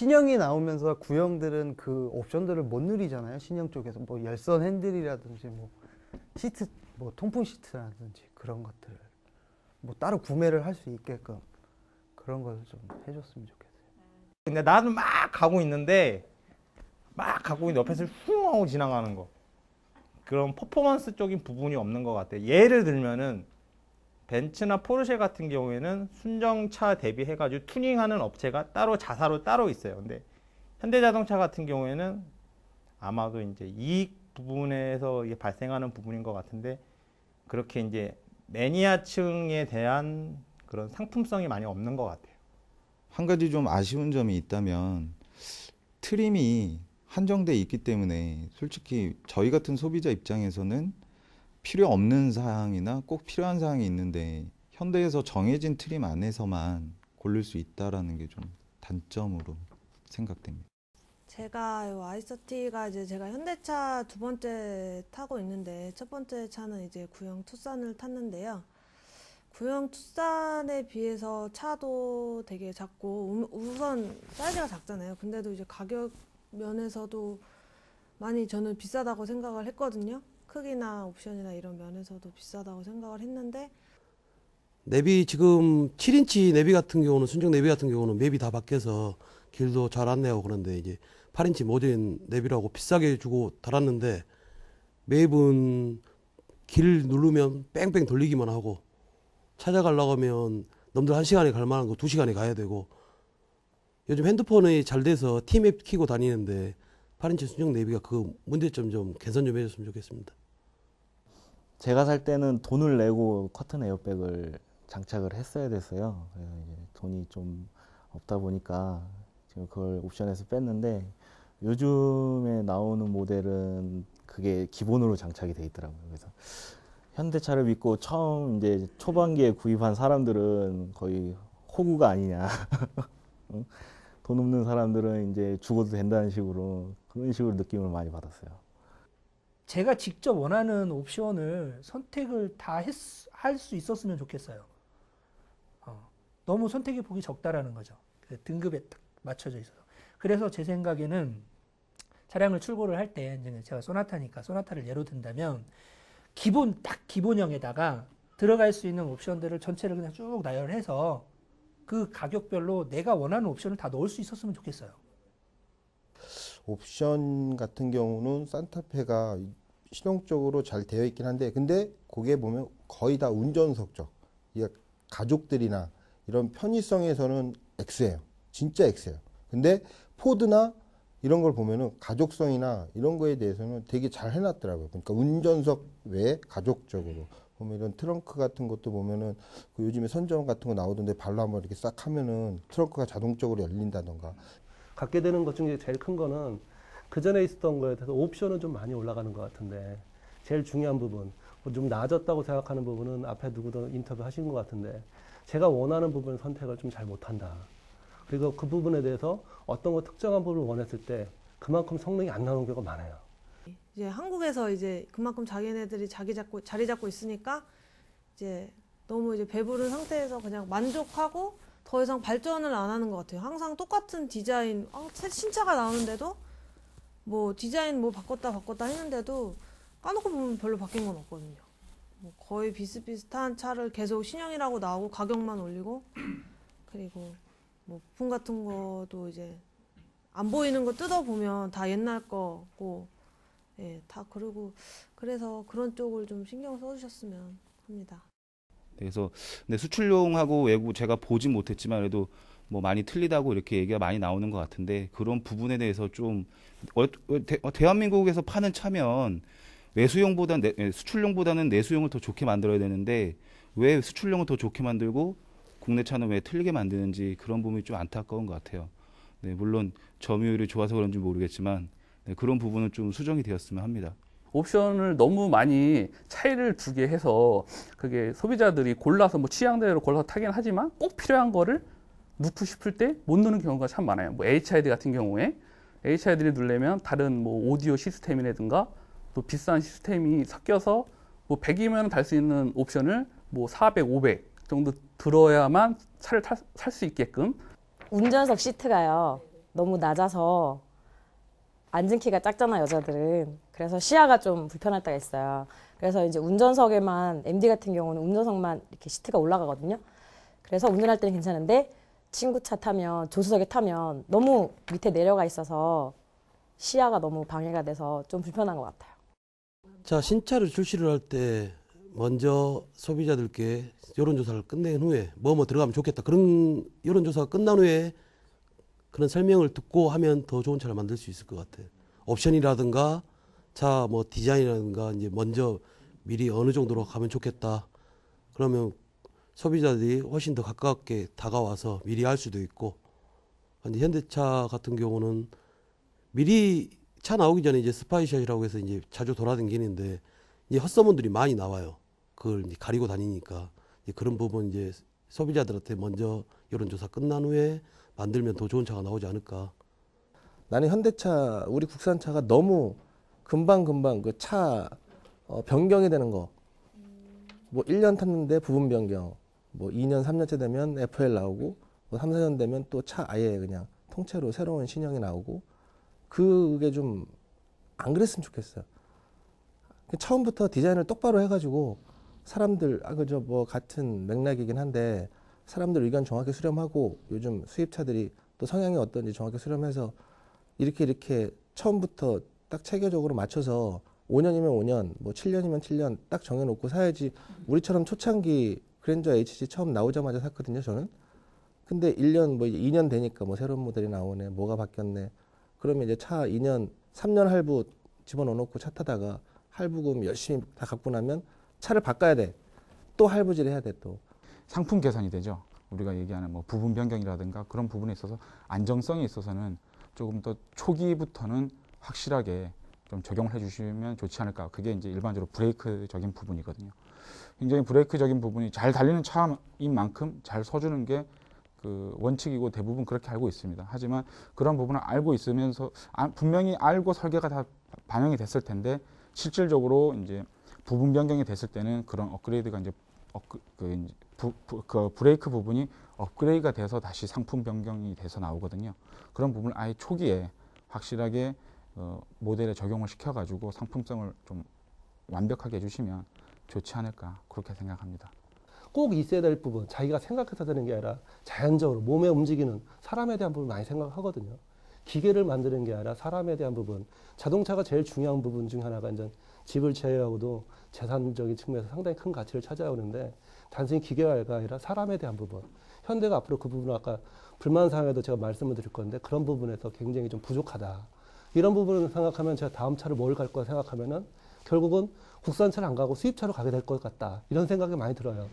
신형이 나오면서 구형들은 그 옵션들을 못 누리잖아요. 신형 쪽에서 뭐 열선 핸들이라든지 뭐 시트, 뭐 통풍 시트라든지 그런 것들 뭐 따로 구매를 할 수 있게끔 그런 걸 좀 해줬으면 좋겠어요. 근데 나는 막 가고 있는데 옆에서 훌 하고 지나가는 거, 그런 퍼포먼스적인 부분이 없는 것 같아요. 예를 들면은 벤츠나 포르쉐 같은 경우에는 순정차 대비해가지고 튜닝하는 업체가 따로 자사로 따로 있어요. 근데 현대자동차 같은 경우에는 아마도 이제 이익 부분에서 이게 발생하는 부분인 것 같은데, 그렇게 이제 매니아층에 대한 그런 상품성이 많이 없는 것 같아요. 한 가지 좀 아쉬운 점이 있다면 트림이 한정돼 있기 때문에 솔직히 저희 같은 소비자 입장에서는 필요 없는 사항이나 꼭 필요한 사항이 있는데 현대에서 정해진 트림 안에서만 고를 수 있다라는 게 좀 단점으로 생각됩니다. 제가 i30가 이제 제가 현대차 두 번째 타고 있는데, 첫 번째 차는 이제 구형 투싼을 탔는데요. 구형 투싼에 비해서 차도 되게 작고 우선 사이즈가 작잖아요. 근데도 이제 가격 면에서도 많이 저는 비싸다고 생각을 했거든요. 크기나 옵션이나 이런 면에서도 비싸다고 생각을 했는데, 내비 지금 7인치 내비 같은 경우는, 순정 내비 같은 경우는 맵이 다 바뀌어서 길도 잘 안내하고 그런데, 이제 8인치 모듈 내비라고 비싸게 주고 달았는데 맵은 길 누르면 뺑뺑 돌리기만 하고, 찾아가려고 하면 남들 1시간에 갈 만한 거 2시간에 가야 되고, 요즘 핸드폰이 잘 돼서 T맵 키고 다니는데 8인치 순정 내비가 그 문제점 좀 개선 좀 해줬으면 좋겠습니다. 제가 살 때는 돈을 내고 커튼 에어백을 장착을 했어야 됐어요. 그래서 이제 돈이 좀 없다 보니까 지금 그걸 옵션에서 뺐는데, 요즘에 나오는 모델은 그게 기본으로 장착이 돼 있더라고요. 그래서 현대차를 믿고 처음 이제 초반기에 구입한 사람들은 거의 호구가 아니냐. 돈 없는 사람들은 이제 죽어도 된다는 식으로, 그런 식으로 느낌을 많이 받았어요. 제가 직접 원하는 옵션을 선택을 다 할 수 있었으면 좋겠어요. 너무 선택의 폭이 적다라는 거죠. 등급에 딱 맞춰져 있어서. 그래서 제 생각에는 차량을 출고를 할 때, 제가 소나타니까 소나타를 예로 든다면 딱 기본형에다가 들어갈 수 있는 옵션들을 전체를 그냥 쭉 나열해서 그 가격별로 내가 원하는 옵션을 다 넣을 수 있었으면 좋겠어요. 옵션 같은 경우는 산타페가 실용적으로 잘 되어 있긴 한데, 근데 거기에 보면 거의 다 운전석 쪽, 가족들이나 이런 편의성에서는 X예요. 진짜 X예요. 근데 포드나 이런 걸 보면은 가족성이나 이런 거에 대해서는 되게 잘 해놨더라고요. 그러니까 운전석 외에 가족적으로 보면 이런 트렁크 같은 것도 보면은 그 요즘에 선점 같은 거 나오던데 발로 한번 이렇게 싹 하면은 트렁크가 자동적으로 열린다던가. 갖게 되는 것 중에 제일 큰 거는 그 전에 있었던 거에 대해서 옵션은 좀 많이 올라가는 것 같은데, 제일 중요한 부분, 좀 나아졌다고 생각하는 부분은 앞에 누구도 인터뷰 하신 것 같은데, 제가 원하는 부분 선택을 좀 잘 못한다. 그리고 그 부분에 대해서 어떤 거 특정한 부분을 원했을 때 그만큼 성능이 안 나오는 경우가 많아요. 이제 한국에서 이제 그만큼 자기네들이 자리 잡고 있으니까 이제 너무 이제 배부른 상태에서 그냥 만족하고 더 이상 발전을 안 하는 것 같아요. 항상 똑같은 디자인, 신차가 나오는데도 뭐 디자인 뭐 바꿨다 했는데도 까놓고 보면 별로 바뀐 건 없거든요. 뭐 거의 비슷비슷한 차를 계속 신형이라고 나오고 가격만 올리고, 그리고 뭐 부품 같은 것도 이제 안 보이는 거 뜯어보면 다 옛날 거고, 예, 다 그러고, 그래서 그런 쪽을 좀 신경 써주셨으면 합니다. 그래서 근데 수출용하고 외국 제가 보진 못했지만 그래도 뭐 많이 틀리다고 이렇게 얘기가 많이 나오는 것 같은데, 그런 부분에 대해서 좀 대한민국에서 파는 차면 수출용보다는 내수용을 더 좋게 만들어야 되는데, 왜 수출용을 더 좋게 만들고 국내 차는 왜 틀리게 만드는지, 그런 부분이 좀 안타까운 것 같아요. 네, 물론 점유율이 좋아서 그런지 모르겠지만 그런 부분은 좀 수정이 되었으면 합니다. 옵션을 너무 많이 차이를 두게 해서 그게 소비자들이 골라서 뭐 취향대로 골라서 타긴 하지만 꼭 필요한 거를 넣고 싶을 때 못 넣는 경우가 참 많아요. 뭐 HID 같은 경우에 HID를 누르려면 다른 뭐 오디오 시스템이라든가 또 비싼 시스템이 섞여서 뭐 100이면 달 수 있는 옵션을 뭐 400, 500 정도 들어야만 차를 살 수 있게끔. 운전석 시트가요, 너무 낮아서 앉은 키가 작잖아, 여자들은. 그래서 시야가 좀 불편할 때가 있어요. 그래서 이제 운전석에만, MD 같은 경우는 운전석만 이렇게 시트가 올라가거든요. 그래서 운전할 때는 괜찮은데 친구 차 타면, 조수석에 타면 너무 밑에 내려가 있어서 시야가 너무 방해가 돼서 좀 불편한 것 같아요. 자, 신차를 출시를 할 때 먼저 소비자들께 여론조사를 끝낸 후에 뭐 들어가면 좋겠다. 그런 여론조사가 끝난 후에 그런 설명을 듣고 하면 더 좋은 차를 만들 수 있을 것 같아요. 옵션이라든가 차 뭐 디자인이라든가 이제 먼저 미리 어느 정도로 가면 좋겠다. 그러면 소비자들이 훨씬 더 가깝게 다가와서 미리 알 수도 있고. 근데 현대차 같은 경우는 미리 차 나오기 전에 이제 스파이샷이라고 해서 이제 자주 돌아다니는데 이제 헛소문들이 많이 나와요. 그걸 이제 가리고 다니니까 이제 그런 부분 이제 소비자들한테 먼저 여론조사 끝난 후에 만들면 더 좋은 차가 나오지 않을까. 나는 현대차, 우리 국산차가 너무 금방금방 그 차 변경이 되는 거. 뭐 1년 탔는데 부분 변경. 뭐 2년, 3년째 되면 FL 나오고 뭐 3, 4년 되면 또 차 아예 그냥 통째로 새로운 신형이 나오고 그게 좀 안 그랬으면 좋겠어요. 처음부터 디자인을 똑바로 해가지고 사람들, 그저 뭐 같은 맥락이긴 한데 사람들 의견 정확히 수렴하고 요즘 수입차들이 또 성향이 어떤지 정확히 수렴해서 이렇게 처음부터 딱 체계적으로 맞춰서 5년이면 5년, 뭐 7년이면 7년 딱 정해놓고 사야지. 우리처럼 초창기 그랜저 HG 처음 나오자마자 샀거든요, 저는. 근데 1년, 뭐 2년 되니까 뭐 새로운 모델이 나오네, 뭐가 바뀌었네. 그러면 이제 차 2년, 3년 할부 집어넣어놓고 차 타다가 할부금 열심히 다 갚고 나면 차를 바꿔야 돼. 또 할부질 해야 돼, 또. 상품 개선이 되죠. 우리가 얘기하는 뭐 부분 변경이라든가 그런 부분에 있어서 안정성에 있어서는 조금 더 초기부터는 확실하게 좀 적용을 해주시면 좋지 않을까. 그게 이제 일반적으로 브레이크적인 부분이거든요. 굉장히 브레이크적인 부분이 잘 달리는 차인 만큼 잘 서주는 게 그 원칙이고 대부분 그렇게 알고 있습니다. 하지만 그런 부분을 알고 있으면서 분명히 알고 설계가 다 반영이 됐을 텐데 실질적으로 이제 부분 변경이 됐을 때는 그런 업그레이드가 이제 그 브레이크 부분이 업그레이드가 돼서 다시 상품 변경이 돼서 나오거든요. 그런 부분을 아예 초기에 확실하게 모델에 적용을 시켜가지고 상품성을 좀 완벽하게 해주시면 좋지 않을까 그렇게 생각합니다. 꼭 있어야 될 부분, 자기가 생각해서 되는 게 아니라 자연적으로 몸에 움직이는 사람에 대한 부분 많이 생각하거든요. 기계를 만드는 게 아니라 사람에 대한 부분. 자동차가 제일 중요한 부분 중 하나가 이제 집을 제외하고도 재산적인 측면에서 상당히 큰 가치를 찾아오는데 단순히 기계화가 아니라 사람에 대한 부분. 현대가 앞으로 그 부분을 아까 불만사항에도 제가 말씀을 드릴 건데 그런 부분에서 굉장히 좀 부족하다. 이런 부분을 생각하면 제가 다음 차를 뭘 갈 거야 생각하면은 결국은 국산차를 안 가고 수입차로 가게 될 것 같다. 이런 생각이 많이 들어요.